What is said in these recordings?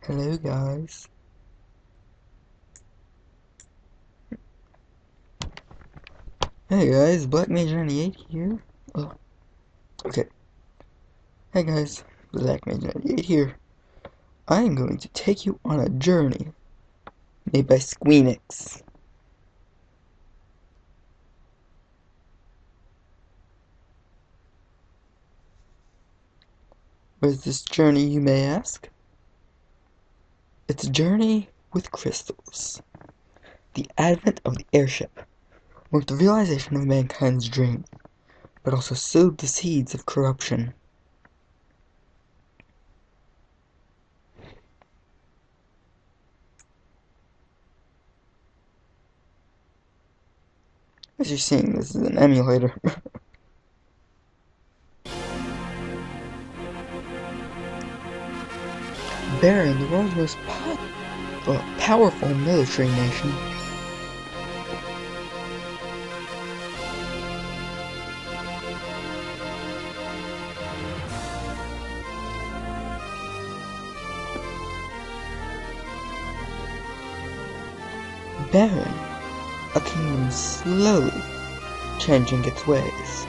Hello guys. Hey guys, BlackMage98 here. Oh, okay. Hey guys, BlackMage98 here. I am going to take you on a journey made by Squeenix. What is this journey, you may ask? It's a journey with crystals. The advent of the airship marked the realization of mankind's dream, but also sowed the seeds of corruption. As you're seeing, this is an emulator. Baron, the world's most powerful military nation. Baron, a kingdom slowly changing its ways.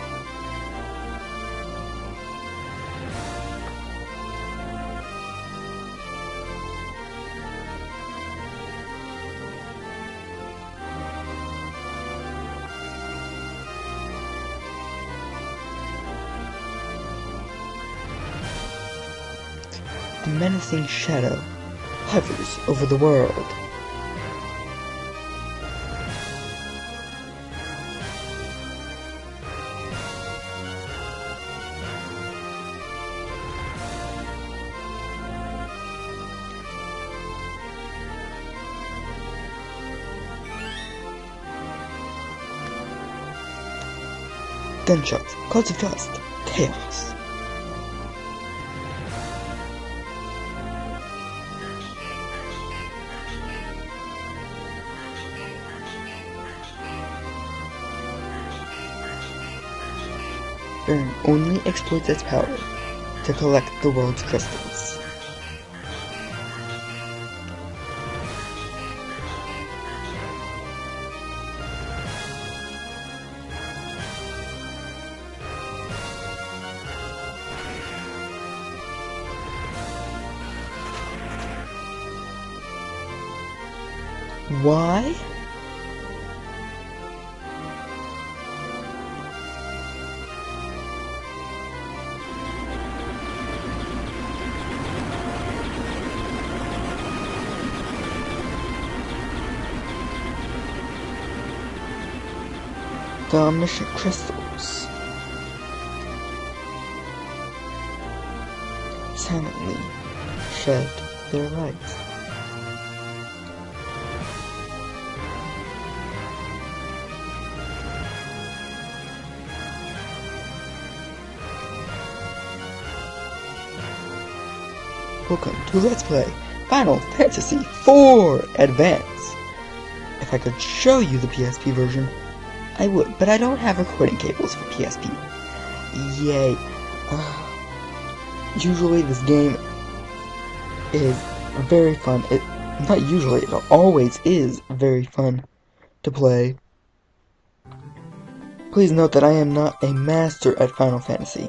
The menacing shadow hovers over the world. Gunshots, clouds of dust, chaos. Baron only exploits its power to collect the world's crystals. Why? The omniscient crystals silently shed their light. Welcome to Let's Play Final Fantasy IV Advance. If I could show you the PSP version, I would, but I don't have recording cables for PSP. Yay. Usually this game is very fun. Not usually, it always is very fun to play. Please note that I am not a master at Final Fantasy.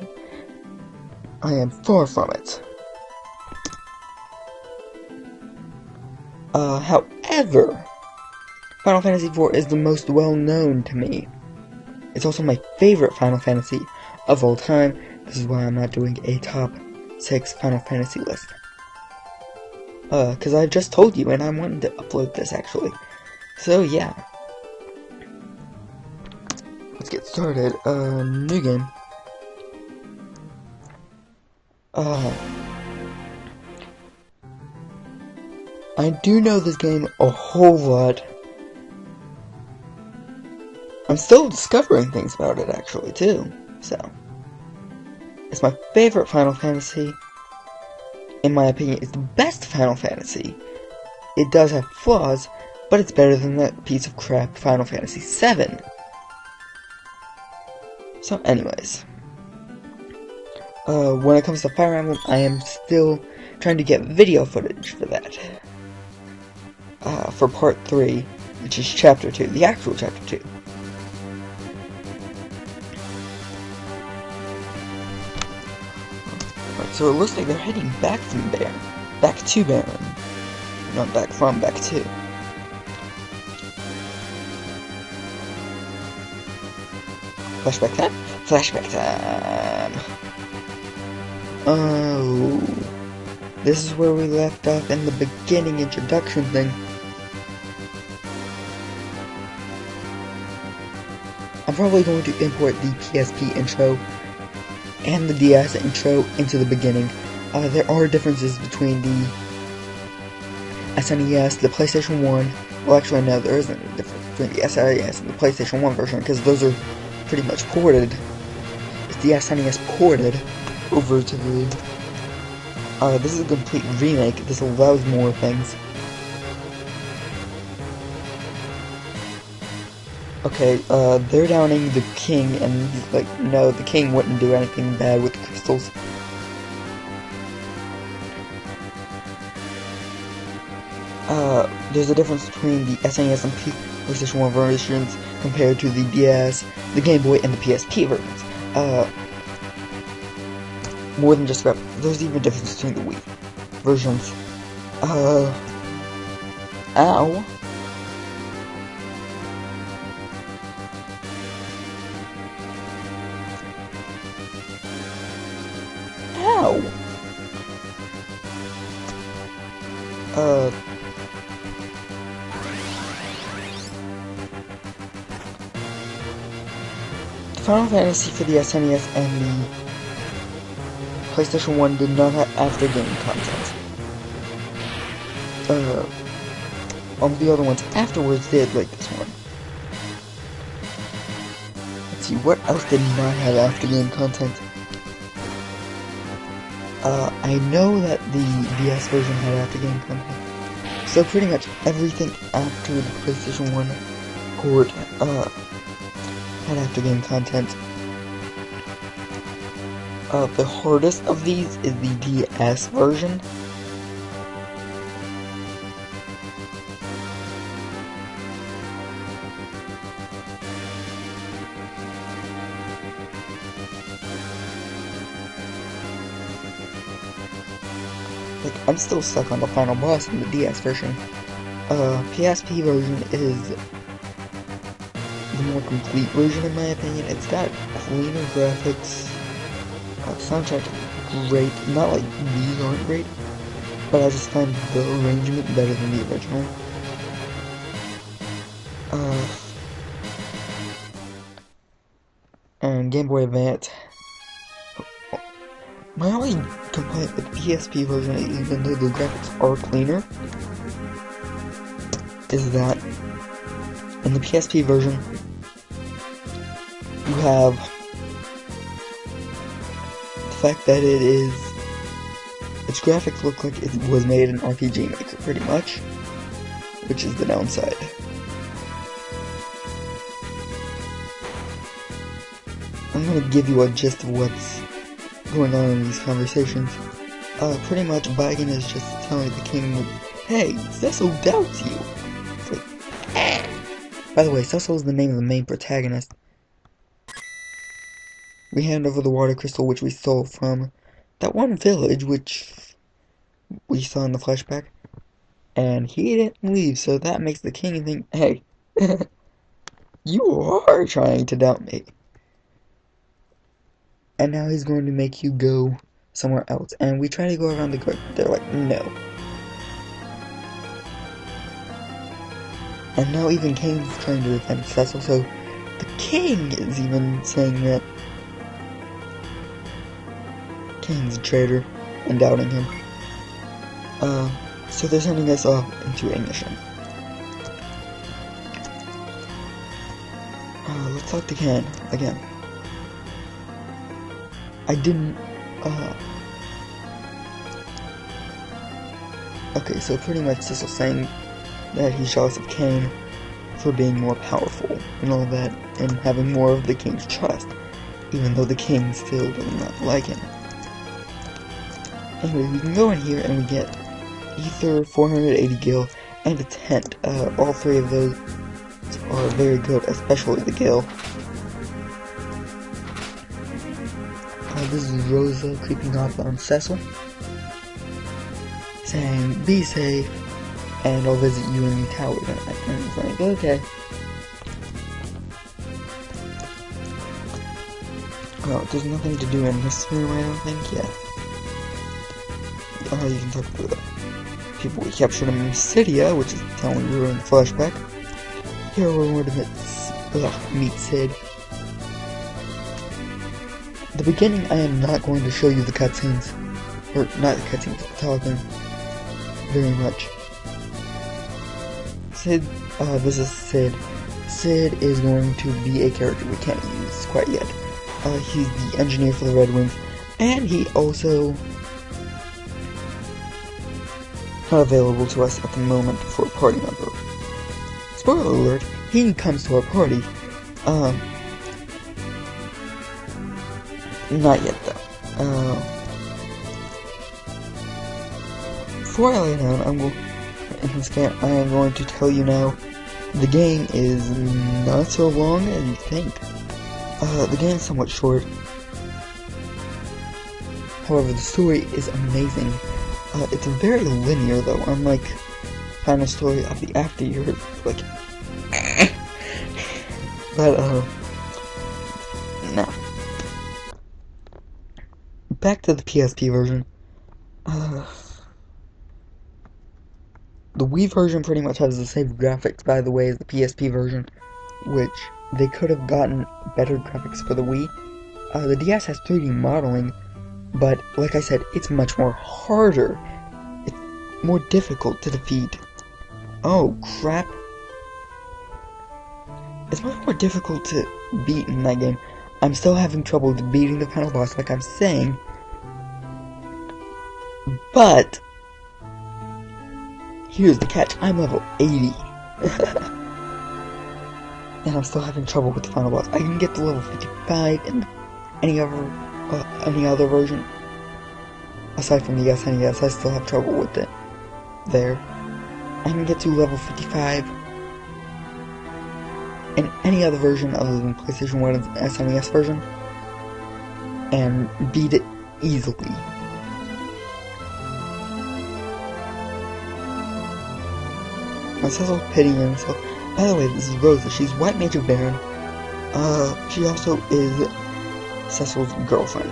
I am far from it. However, Final Fantasy IV is the most well-known to me. It's also my favorite Final Fantasy of all time. This is why I'm not doing a top 6 Final Fantasy list. Because I've just told you, and I wanted to upload this, actually. So, yeah. Let's get started. New game. I do know this game a whole lot. I'm still discovering things about it, actually, too. So, it's my favorite Final Fantasy. In my opinion, it's the best Final Fantasy. It does have flaws, but it's better than that piece of crap Final Fantasy VII. So, anyways. When it comes to Fire Emblem, I am still trying to get video footage for that. For part 3, which is chapter 2, the actual chapter 2. Right, so it looks like they're heading back from Baron. Back to Baron. Not back from, back to. Flashback time? Flashback time! Oh... This is where we left off in the beginning introduction thing. I'm probably going to import the PSP intro and the DS intro into the beginning. There are differences between the SNES, the PlayStation 1. Well, actually, no, there isn't a difference between the SNES and the PlayStation 1 version, because those are pretty much ported. It's the SNES ported over to the... this is a complete remake. This allows more things. Okay, they're downing the king, and he's like, no, the king wouldn't do anything bad with the crystals. There's a difference between the SNES and PlayStation 1 versions compared to the DS, the Game Boy, and the PSP versions. More than just graphics. There's even a difference between the Wii versions. Ow. Ow. Final Fantasy for the SNES and the PlayStation 1 did not have after-game content. All the other ones afterwards did, like this one. Let's see, what else did not have after-game content? I know that the DS version had after-game content. So pretty much everything after the PlayStation 1 port, had after-game content. The hardest of these is the DS version. Like, I'm still stuck on the final boss in the DS version. PSP version is the more complete version in my opinion. It's got cleaner graphics, soundtrack great, not like these aren't great, but I just find the arrangement better than the original. And Game Boy Advance. My only complaint with the PSP version, even though the graphics are cleaner, is that in the PSP version, you have the fact that its graphics look like it was made in RPG Maker, pretty much, which is the downside. I'm gonna give you a gist of what's going on in these conversations. Pretty much Baigen is just telling the king, hey, Cecil doubts you. It's like, eh. By the way, Cecil is the name of the main protagonist. We hand over the water crystal which we stole from that one village which we saw in the flashback. And he didn't leave, so that makes the king think, hey, you are trying to doubt me. And now he's going to make you go somewhere else. And we try to go around the garden. They're like, no. And now even Kane's trying to defend Cecil, so the king is even saying that Kane's a traitor and doubting him. So they're sending us off into a mission. Let's talk to Kane again. I didn't, okay, so pretty much Cecil saying that he's jealous of Kane for being more powerful and all that, and having more of the king's trust, even though the king still does not like him. Anyway, we can go in here and we get Ether, 480 gil, and a tent. All three of those are very good, especially the gil. This is Rosa creeping up on Cecil, saying, "Be safe, and I'll visit you in your tower tonight." And it's like, okay. Oh, there's nothing to do in this room, I don't think, yeah. You can talk to the people we captured in Mysidia, which is the town we were in the flashback. Here we're going to meet Sid. At the beginning, I am not going to show you the cutscenes. Or, not the cutscenes, the talking. Very much. Sid, this is Sid. Sid is going to be a character we can't use quite yet. He's the engineer for the Red Wings, and he also not available to us at the moment for a party member. Spoiler alert, he comes to our party. Not yet though. Before I lay down, I am going to tell you now, the game is not so long as you think. The game is somewhat short. However, the story is amazing. It's very linear though, unlike Final Story of the After Years, like, but, no. Back to the PSP version. The Wii version pretty much has the same graphics, by the way, as the PSP version, which they could have gotten better graphics for the Wii. The DS has 3D modeling, but like I said, it's much more harder. It's more difficult to defeat. Oh, crap. It's much more difficult to beat in that game. I'm still having trouble beating the final boss, like I'm saying. But here's the catch. I'm level 80. And I'm still having trouble with the final boss. I can get to level 55 in any other version. Aside from the SNES, I still have trouble with it. There. I can get to level 55 in any other version other than PlayStation 1 and SNES version. And beat it easily. My Cecil's pitying himself. By the way, this is Rosa. She's White Mage of Baron. She also is Cecil's girlfriend.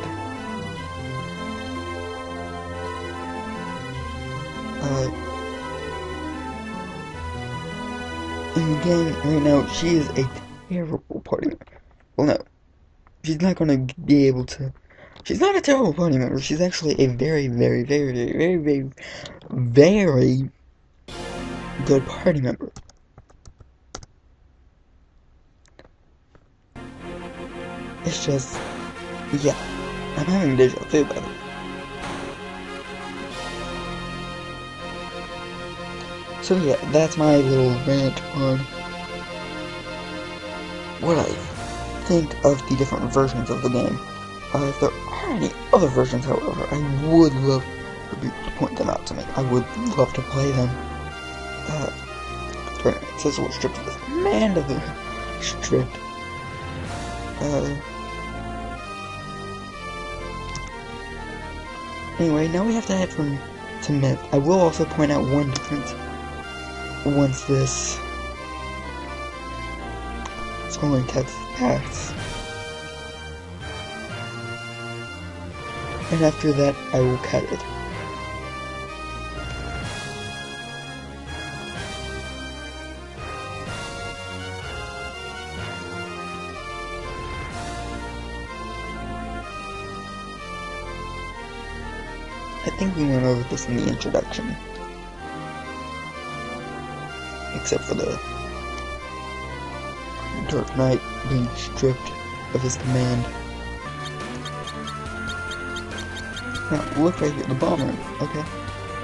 In the game right now, she is a terrible party member. Well, no. She's not gonna be able to... She's not a terrible party member. She's actually a very, very, very, very, very, very good party member. It's just, yeah, I'm having deja vu, by the way. So yeah, that's my little rant on what I think of the different versions of the game. If there are any other versions, however, I would love for people to point them out to me. I would love to play them. Cecil was stripped of this man of the stripped. Anyway, now we have to head to Myth. I will also point out one difference once this scrolling text passes. And after that, I will cut it. I think we went over this in the introduction. Except for the Dark Knight being stripped of his command. Now, look right here, the bomber. Okay.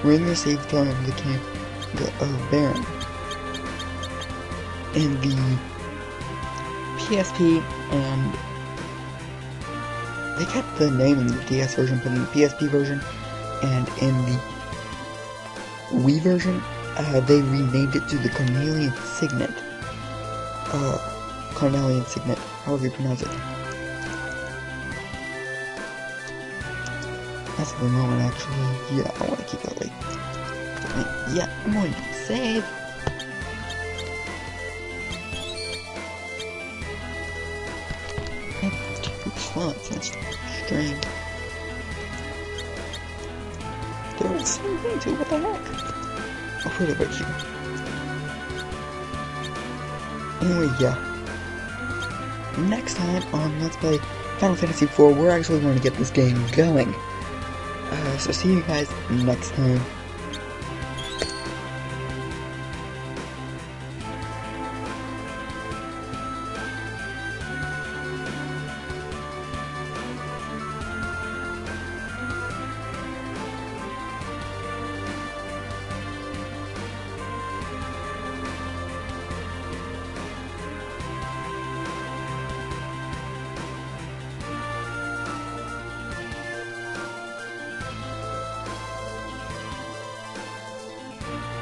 We're in the safe zone of the camp of Baron. In the PSP, and they kept the name in the DS version, but in the PSP version, and in the Wii version, they renamed it to the Cornelian Signet. Cornelian Signet, however you pronounce it. That's the moment, actually. Yeah, I want to keep that like. Yeah, I'm going to save. I have 2 slots, that's strange. They're the same thing too, what the heck? I'll put it right here. Anyway, yeah. Next time on Let's Play Final Fantasy IV, we're actually going to get this game going. So see you guys next time.